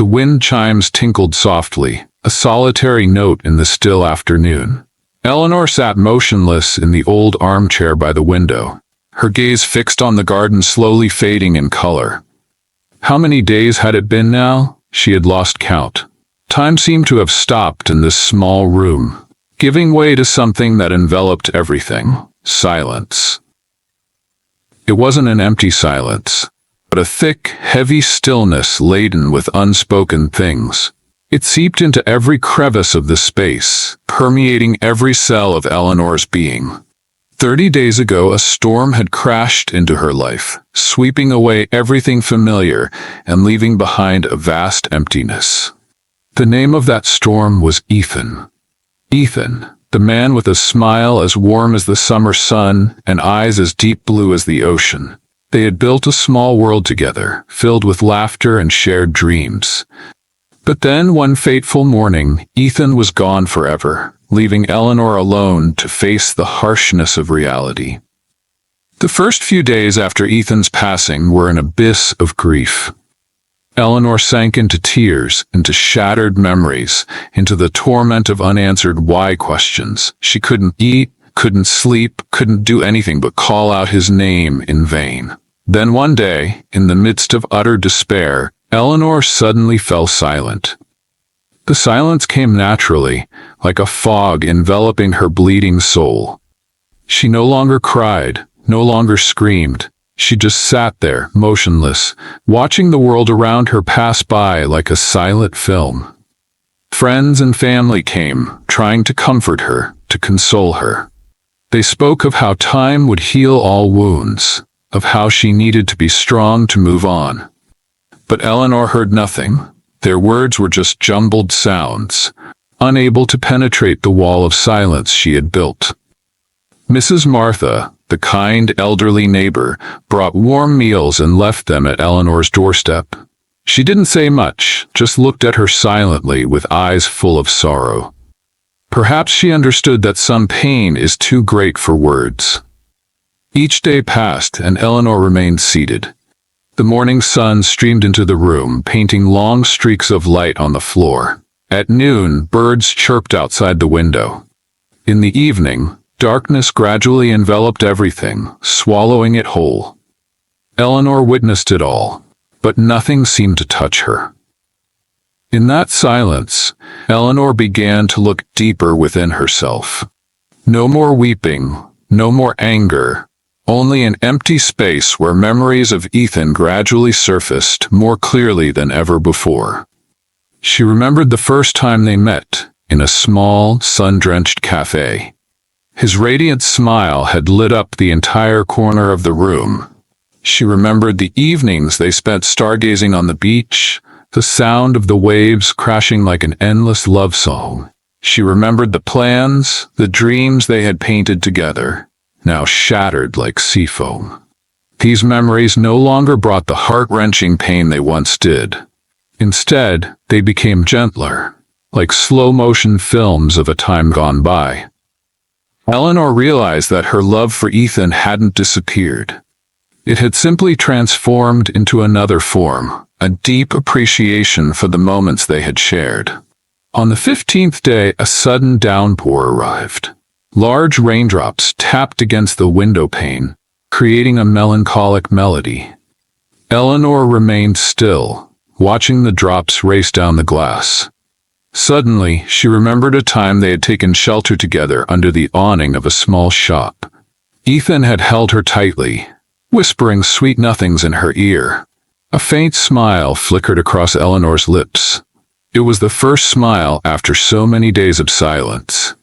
The wind chimes tinkled softly, a solitary note in the still afternoon. Eleanor sat motionless in the old armchair by the window, her gaze fixed on the garden slowly fading in color. How many days had it been now? She had lost count. Time seemed to have stopped in this small room, giving way to something that enveloped everything: silence. It wasn't an empty silence, but a thick, heavy stillness laden with unspoken things. It seeped into every crevice of the space, permeating every cell of Eleanor's being. 30 days ago, a storm had crashed into her life, sweeping away everything familiar and leaving behind a vast emptiness. The name of that storm was Ethan. Ethan, the man with a smile as warm as the summer sun and eyes as deep blue as the ocean. They had built a small world together, filled with laughter and shared dreams. But then, one fateful morning, Ethan was gone forever, leaving Eleanor alone to face the harshness of reality. The first few days after Ethan's passing were an abyss of grief. Eleanor sank into tears, into shattered memories, into the torment of unanswered why questions. She couldn't eat, couldn't sleep, couldn't do anything but call out his name in vain. Then one day, in the midst of utter despair, Eleanor suddenly fell silent. The silence came naturally, like a fog enveloping her bleeding soul. She no longer cried, no longer screamed. She just sat there, motionless, watching the world around her pass by like a silent film. Friends and family came, trying to comfort her, to console her. They spoke of how time would heal all wounds, of how she needed to be strong to move on. But Eleanor heard nothing. Their words were just jumbled sounds, unable to penetrate the wall of silence she had built. Mrs. Martha, the kind elderly neighbor, brought warm meals and left them at Eleanor's doorstep. She didn't say much, just looked at her silently with eyes full of sorrow. Perhaps she understood that some pain is too great for words. Each day passed and Eleanor remained seated. The morning sun streamed into the room, painting long streaks of light on the floor. At noon, birds chirped outside the window. In the evening, darkness gradually enveloped everything, swallowing it whole. Eleanor witnessed it all, but nothing seemed to touch her. In that silence, Eleanor began to look deeper within herself. No more weeping, no more anger, only an empty space where memories of Ethan gradually surfaced more clearly than ever before. She remembered the first time they met, in a small, sun-drenched cafe. His radiant smile had lit up the entire corner of the room. She remembered the evenings they spent stargazing on the beach, the sound of the waves crashing like an endless love song. She remembered the plans, the dreams they had painted together, now shattered like sea foam. These memories no longer brought the heart-wrenching pain they once did. Instead, they became gentler, like slow-motion films of a time gone by. Eleanor realized that her love for Ethan hadn't disappeared. It had simply transformed into another form, a deep appreciation for the moments they had shared. On the 15th day, a sudden downpour arrived. Large raindrops tapped against the window pane, creating a melancholic melody. Eleanor remained still, watching the drops race down the glass. Suddenly, she remembered a time they had taken shelter together under the awning of a small shop. Ethan had held her tightly, whispering sweet nothings in her ear. A faint smile flickered across Eleanor's lips. It was the first smile after so many days of silence.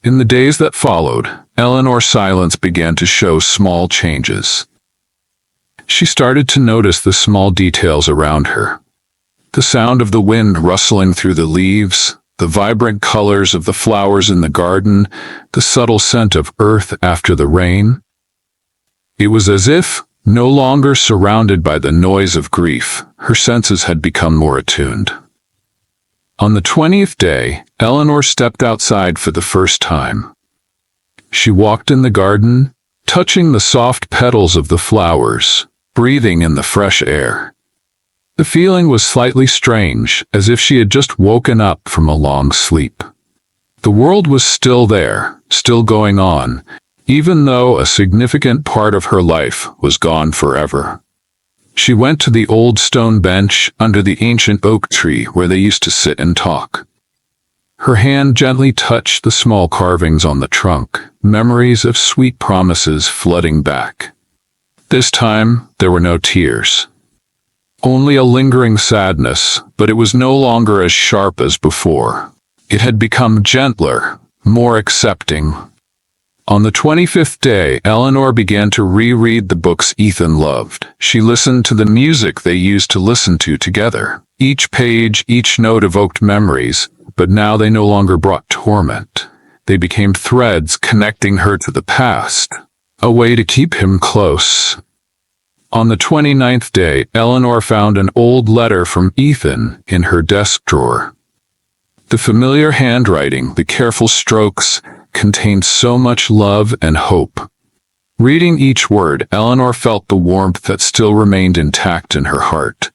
In the days that followed, Eleanor's silence began to show small changes. She started to notice the small details around her. The sound of the wind rustling through the leaves, the vibrant colors of the flowers in the garden, the subtle scent of earth after the rain. It was as if, no longer surrounded by the noise of grief, her senses had become more attuned. On the 20th day, Eleanor stepped outside for the first time. She walked in the garden, touching the soft petals of the flowers, breathing in the fresh air. The feeling was slightly strange, as if she had just woken up from a long sleep. The world was still there, still going on, even though a significant part of her life was gone forever. She went to the old stone bench under the ancient oak tree where they used to sit and talk. Her hand gently touched the small carvings on the trunk, memories of sweet promises flooding back. This time, there were no tears. Only a lingering sadness, but it was no longer as sharp as before. It had become gentler, more accepting. On the 25th day, Eleanor began to reread the books Ethan loved. She listened to the music they used to listen to together. Each page, each note evoked memories, but now they no longer brought torment. They became threads connecting her to the past, a way to keep him close. On the 29th day, Eleanor found an old letter from Ethan in her desk drawer. The familiar handwriting, the careful strokes, contained so much love and hope. Reading each word, Eleanor felt the warmth that still remained intact in her heart.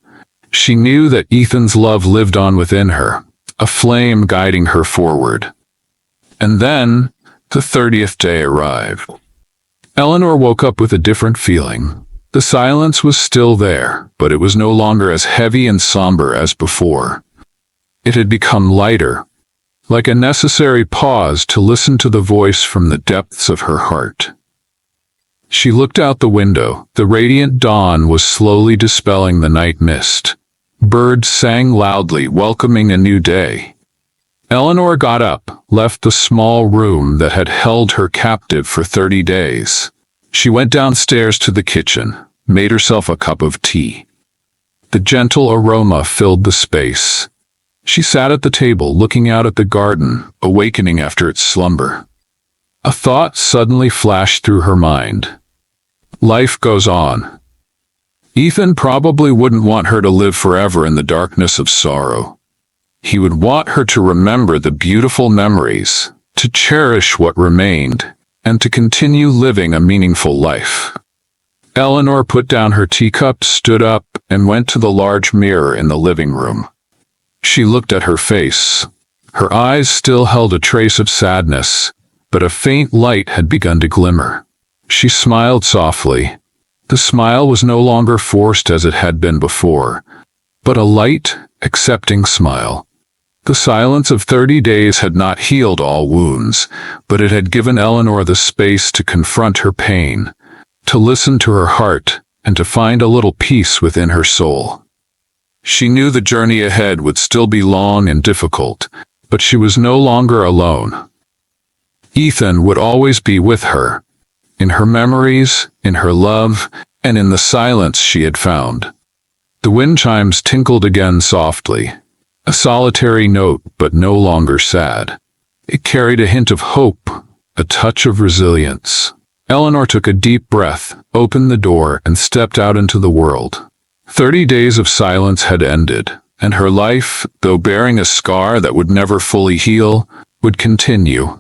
She knew that Ethan's love lived on within her, a flame guiding her forward. And then, the 30th day arrived. Eleanor woke up with a different feeling. The silence was still there, but it was no longer as heavy and somber as before. It had become lighter, like a necessary pause to listen to the voice from the depths of her heart. She looked out the window. The radiant dawn was slowly dispelling the night mist. Birds sang loudly, welcoming a new day. Eleanor got up, left the small room that had held her captive for 30 days. She went downstairs to the kitchen, made herself a cup of tea. The gentle aroma filled the space. She sat at the table, looking out at the garden, awakening after its slumber. A thought suddenly flashed through her mind. Life goes on. Ethan probably wouldn't want her to live forever in the darkness of sorrow. He would want her to remember the beautiful memories, to cherish what remained, and to continue living a meaningful life. Eleanor put down her teacup, stood up, and went to the large mirror in the living room. She looked at her face. Her eyes still held a trace of sadness, but a faint light had begun to glimmer. She smiled softly. The smile was no longer forced as it had been before, but a light, accepting smile. The silence of 30 days had not healed all wounds, but it had given Eleanor the space to confront her pain, to listen to her heart, and to find a little peace within her soul. She knew the journey ahead would still be long and difficult, but she was no longer alone. Ethan would always be with her, in her memories, in her love, and in the silence she had found. The wind chimes tinkled again softly. A solitary note, but no longer sad. It carried a hint of hope, a touch of resilience. Eleanor took a deep breath, opened the door, and stepped out into the world. 30 days of silence had ended, and her life, though bearing a scar that would never fully heal, would continue.